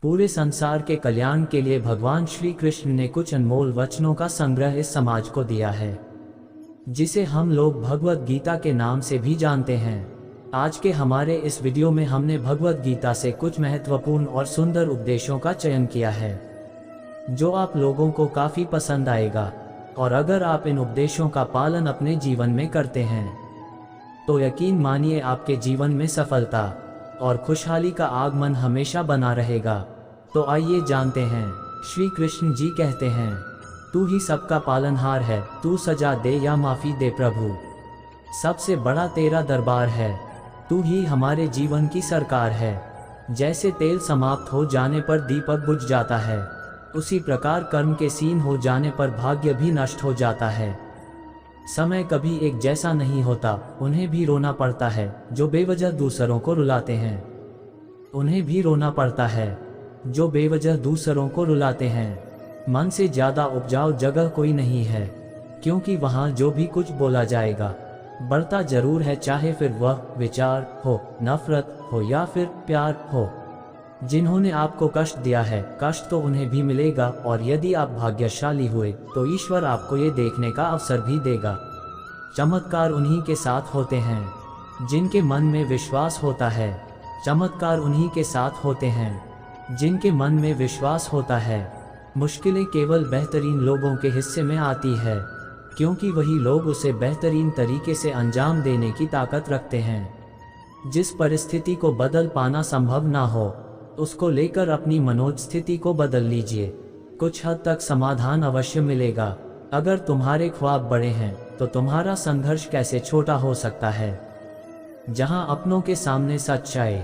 पूरे संसार के कल्याण के लिए भगवान श्री कृष्ण ने कुछ अनमोल वचनों का संग्रह इस समाज को दिया है, जिसे हम लोग भगवत गीता के नाम से भी जानते हैं। आज के हमारे इस वीडियो में हमने भगवत गीता से कुछ महत्वपूर्ण और सुंदर उपदेशों का चयन किया है, जो आप लोगों को काफ़ी पसंद आएगा। और अगर आप इन उपदेशों का पालन अपने जीवन में करते हैं तो यकीन मानिए आपके जीवन में सफलता और खुशहाली का आगमन हमेशा बना रहेगा। तो आइए जानते हैं। श्री कृष्ण जी कहते हैं, तू ही सबका पालनहार है, तू सजा दे या माफ़ी दे प्रभु, सबसे बड़ा तेरा दरबार है, तू ही हमारे जीवन की सरकार है। जैसे तेल समाप्त हो जाने पर दीपक बुझ जाता है, उसी प्रकार कर्म के सीन हो जाने पर भाग्य भी नष्ट हो जाता है। समय कभी एक जैसा नहीं होता, उन्हें भी रोना पड़ता है जो बेवजह दूसरों को रुलाते हैं, उन्हें भी रोना पड़ता है जो बेवजह दूसरों को रुलाते हैं। मन से ज़्यादा उपजाऊ जगह कोई नहीं है, क्योंकि वहाँ जो भी कुछ बोला जाएगा बढ़ता जरूर है, चाहे फिर वह विचार हो, नफरत हो या फिर प्यार हो। जिन्होंने आपको कष्ट दिया है, कष्ट तो उन्हें भी मिलेगा, और यदि आप भाग्यशाली हुए तो ईश्वर आपको ये देखने का अवसर भी देगा। चमत्कार उन्हीं के साथ होते हैं जिनके मन में विश्वास होता है। चमत्कार उन्हीं के साथ होते हैं जिनके मन में विश्वास होता है। मुश्किलें केवल बेहतरीन लोगों के हिस्से में आती है, क्योंकि वही लोग उसे बेहतरीन तरीके से अंजाम देने की ताकत रखते हैं। जिस परिस्थिति को बदल पाना संभव ना हो, उसको लेकर अपनी मनोस्थिति को बदल लीजिए, कुछ हद तक समाधान अवश्य मिलेगा। अगर तुम्हारे ख्वाब बड़े हैं तो तुम्हारा संघर्ष कैसे छोटा हो सकता है। जहां अपनों के सामने सच्चाई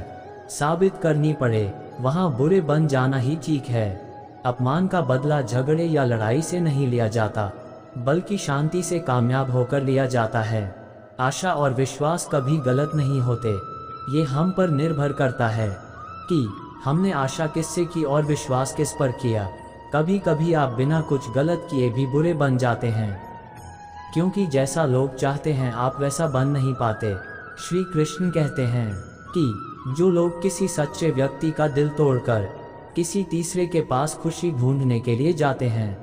साबित करनी पड़े, वहां बुरे बन जाना ही ठीक है। अपमान का बदला झगड़े या लड़ाई से नहीं लिया जाता, बल्कि शांति से कामयाब होकर लिया जाता है। आशा और विश्वास कभी गलत नहीं होते, ये हम पर निर्भर करता है कि हमने आशा किससे की और विश्वास किस पर किया। कभी कभी आप बिना कुछ गलत किए भी बुरे बन जाते हैं, क्योंकि जैसा लोग चाहते हैं आप वैसा बन नहीं पाते। श्री कृष्ण कहते हैं कि जो लोग किसी सच्चे व्यक्ति का दिल तोड़कर किसी तीसरे के पास खुशी ढूंढने के लिए जाते हैं,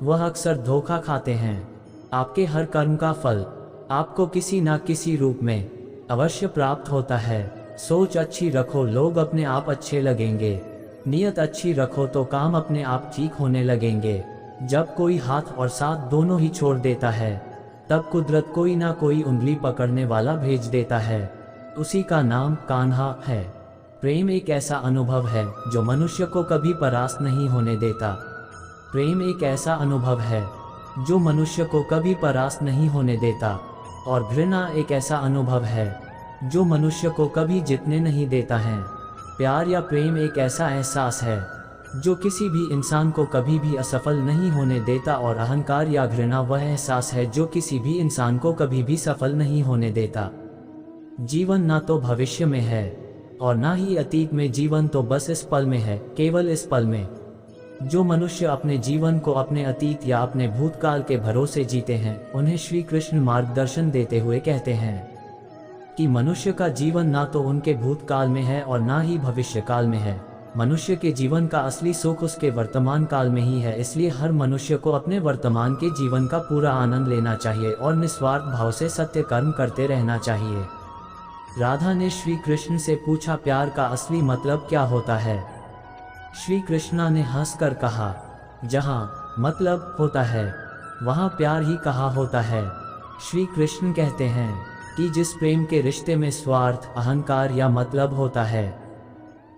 वह अक्सर धोखा खाते हैं। आपके हर कर्म का फल आपको किसी न किसी रूप में अवश्य प्राप्त होता है। सोच अच्छी रखो, लोग अपने आप अच्छे लगेंगे। नियत अच्छी रखो तो काम अपने आप ठीक होने लगेंगे। जब कोई हाथ और साथ दोनों ही छोड़ देता है, तब कुदरत कोई ना कोई उंगली पकड़ने वाला भेज देता है। उसी का नाम कान्हा है। प्रेम एक ऐसा अनुभव है जो मनुष्य को कभी परास्त नहीं होने देता। प्रेम एक ऐसा अनुभव है जो मनुष्य को कभी परास्त नहीं होने देता। और घृणा एक ऐसा अनुभव है जो मनुष्य को कभी जीतने नहीं देता है। प्यार या प्रेम एक ऐसा एहसास है जो किसी भी इंसान को कभी भी असफल नहीं होने देता, और अहंकार या घृणा वह एहसास है जो किसी भी इंसान को कभी भी सफल नहीं होने देता। जीवन ना तो भविष्य में है और ना ही अतीत में, जीवन तो बस इस पल में है, केवल इस पल में। जो मनुष्य अपने जीवन को अपने अतीत या अपने भूतकाल के भरोसे जीते हैं, उन्हें श्री कृष्ण मार्गदर्शन देते हुए कहते हैं कि मनुष्य का जीवन ना तो उनके भूतकाल में है और ना ही भविष्य काल में है। मनुष्य के जीवन का असली सुख उसके वर्तमान काल में ही है। इसलिए हर मनुष्य को अपने वर्तमान के जीवन का पूरा आनंद लेना चाहिए और निस्वार्थ भाव से सत्य कर्म करते रहना चाहिए। राधा ने श्री कृष्ण से पूछा, प्यार का असली मतलब क्या होता है? श्री कृष्णा ने हंसकर कहा, जहाँ मतलब होता है वहाँ प्यार ही कहा होता है। श्री कृष्ण कहते हैं कि जिस प्रेम के रिश्ते में स्वार्थ, अहंकार या मतलब होता है,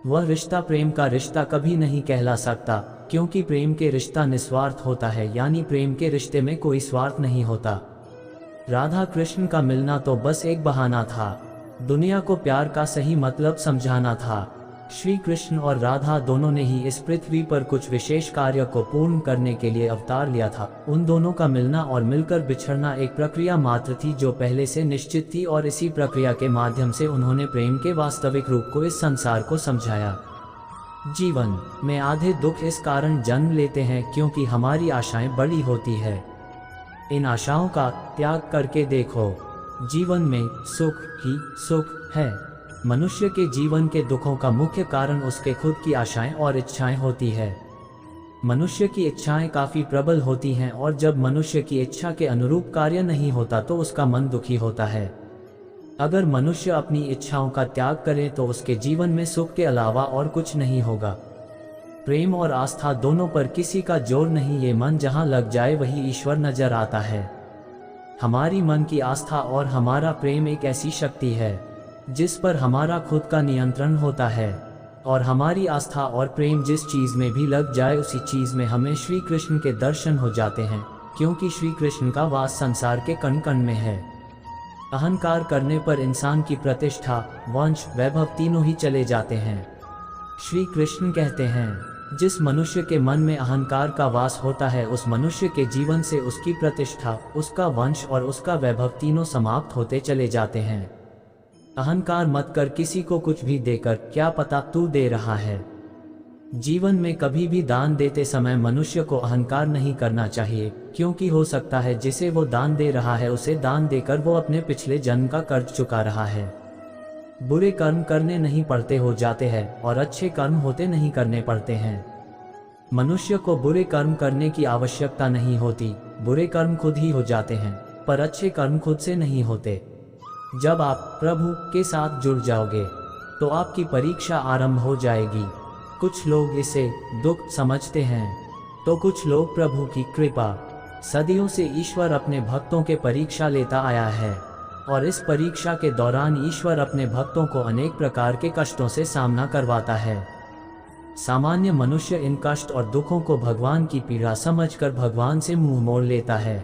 वह रिश्ता प्रेम का रिश्ता कभी नहीं कहला सकता, क्योंकि प्रेम के रिश्ता निस्वार्थ होता है, यानी प्रेम के रिश्ते में कोई स्वार्थ नहीं होता। राधा कृष्ण का मिलना तो बस एक बहाना था, दुनिया को प्यार का सही मतलब समझाना था। श्री कृष्ण और राधा दोनों ने ही इस पृथ्वी पर कुछ विशेष कार्य को पूर्ण करने के लिए अवतार लिया था। उन दोनों का मिलना और मिलकर बिछड़ना एक प्रक्रिया मात्र थी जो पहले से निश्चित थी, और इसी प्रक्रिया के माध्यम से उन्होंने प्रेम के वास्तविक रूप को इस संसार को समझाया। जीवन में आधे दुख इस कारण जन्म लेते हैं क्योंकि हमारी आशाएं बड़ी होती है। इन आशाओं का त्याग करके देखो, जीवन में सुख ही सुख है। मनुष्य के जीवन के दुखों का मुख्य कारण उसके खुद की आशाएं और इच्छाएं होती है। मनुष्य की इच्छाएं काफी प्रबल होती हैं और जब मनुष्य की इच्छा के अनुरूप कार्य नहीं होता तो उसका मन दुखी होता है। अगर मनुष्य अपनी इच्छाओं का त्याग करे तो उसके जीवन में सुख के अलावा और कुछ नहीं होगा। प्रेम और आस्था दोनों पर किसी का जोर नहीं, ये मन जहां लग जाए वही ईश्वर नजर आता है। हमारी मन की आस्था और हमारा प्रेम एक ऐसी शक्ति है जिस पर हमारा खुद का नियंत्रण होता है, और हमारी आस्था और प्रेम जिस चीज में भी लग जाए उसी चीज में हमें श्री कृष्ण के दर्शन हो जाते हैं, क्योंकि श्री कृष्ण का वास संसार के कण कण में है। अहंकार करने पर इंसान की प्रतिष्ठा, वंश, वैभव तीनों ही चले जाते हैं। श्री कृष्ण कहते हैं, जिस मनुष्य के मन में अहंकार का वास होता है उस मनुष्य के जीवन से उसकी प्रतिष्ठा, उसका वंश और उसका वैभव तीनों समाप्त होते चले जाते हैं। अहंकार मत कर किसी को कुछ भी देकर, क्या पता तू दे रहा है। जीवन में कभी भी दान देते समय मनुष्य को अहंकार नहीं करना चाहिए, क्योंकि हो सकता है जिसे वो दान दे रहा है उसे दान देकर वो अपने पिछले जन्म का कर्ज चुका रहा है। बुरे कर्म करने नहीं पड़ते हो जाते हैं और अच्छे कर्म होते नहीं करने पड़ते हैं। मनुष्य को बुरे कर्म करने की आवश्यकता नहीं होती, बुरे कर्म खुद ही हो जाते हैं, पर अच्छे कर्म खुद से नहीं होते। जब आप प्रभु के साथ जुड़ जाओगे तो आपकी परीक्षा आरंभ हो जाएगी। कुछ लोग इसे दुख समझते हैं तो कुछ लोग प्रभु की कृपा। सदियों से ईश्वर अपने भक्तों के परीक्षा लेता आया है और इस परीक्षा के दौरान ईश्वर अपने भक्तों को अनेक प्रकार के कष्टों से सामना करवाता है। सामान्य मनुष्य इन कष्ट और दुखों को भगवान की पीड़ा समझकर भगवान से मुंह मोड़ लेता है,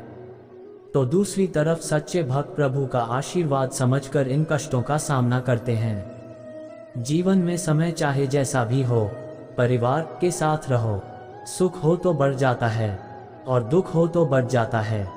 तो दूसरी तरफ सच्चे भक्त प्रभु का आशीर्वाद समझकर इन कष्टों का सामना करते हैं। जीवन में समय चाहे जैसा भी हो, परिवार के साथ रहो। सुख हो तो बढ़ जाता है और दुख हो तो बढ़ जाता है।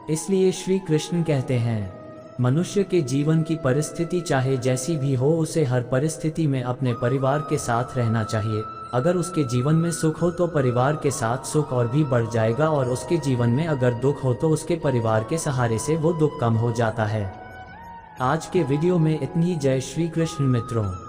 इसलिए श्री कृष्ण कहते हैं, मनुष्य के जीवन की परिस्थिति चाहे जैसी भी हो उसे हर परिस्थिति में अपने परिवार के साथ रहना चाहिए। अगर उसके जीवन में सुख हो तो परिवार के साथ सुख और भी बढ़ जाएगा, और उसके जीवन में अगर दुख हो तो उसके परिवार के सहारे से वो दुख कम हो जाता है। आज के वीडियो में इतनी। जय श्री कृष्ण मित्रों।